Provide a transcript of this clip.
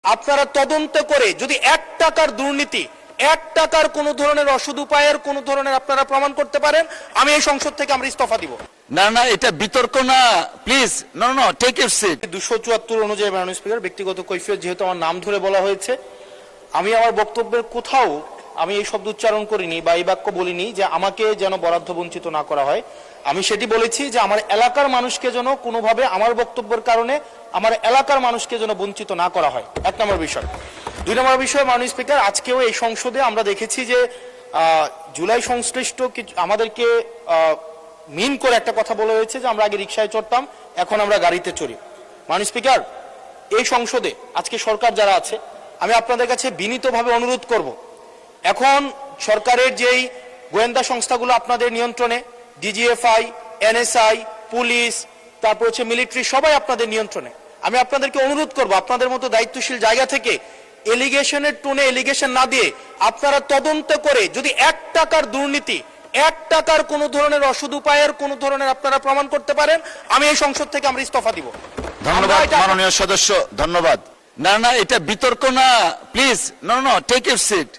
আপনারা তদন্ত করে যদি 1 টাকার দুর্নীতি 1 টাকার কোন ধরনের অসৎ উপায়ের কোন ধরনের আপনারা প্রমাণ করতে পারেন, আমি এই সংসদ থেকে আমরা ইস্তফা দিব। না না, এটা বিতর্ক না, please. No no, take your seat. 274 অনুযায়ী মাননীয় স্পিকার, ব্যক্তিগত কৈফিয়ত যেহেতু আমার নাম ধরে বলা হয়েছে, আমি আমার বক্তব্যের কোথাও আমি এই শব্দ উচ্চারণ করিনি বা এই বাক্য বলিনি যে আমাকে যেন বরাদ্দ বঞ্চিত না করা হয়। আমি সেটি বলেছি যে আমার এলাকার মানুষকে যেন কোনোভাবে আমার বক্তব্যের কারণে আমার এলাকার মানুষকে যেন বঞ্চিত না করা হয়। 1 নম্বর বিষয়। 2 নম্বর বিষয়, মাননীয় স্পিকার, আজকেও এই সংসদে আমরা দেখেছি যে জুলাই সংশ্লিষ্ট আমাদেরকে মিন করে একটা কথা বলা হয়েছে যে আমরা আগে রিকশায় চড়তাম, এখন আমরা গাড়িতে চড়ি। মাননীয় স্পিকার, এই সংসদে আজকে সরকার যারা আছে, আমি আপনাদের কাছে বিনীতভাবে অনুরোধ করব, এখন সরকারের যেই গোয়েন্দা সংস্থাগুলো আপনাদের নিয়ন্ত্রণে, ডিজিএফআই, এনএসআই, পুলিশ, তারপর হচ্ছে মিলিটারি, সবাই আপনাদের নিয়ন্ত্রণে। আমি আপনাদেরকে অনুরোধ করব, আপনাদের মতো দায়িত্বশীল জায়গা থেকে এলিগেশনের টোনে এলিগেশন না দিয়ে আপনারা তদন্ত করে যদি 1 টাকার দুর্নীতি 1 টাকার কোন ধরনের অসৎ উপায়ের কোন ধরনের আপনারা প্রমাণ করতে পারেন, আমি এই সংসদ থেকে আমরা ইস্তফা দিব। ধন্যবাদ মাননীয় সদস্য, ধন্যবাদ। না না, এটা বিতর্ক না, please. No no, take your seat.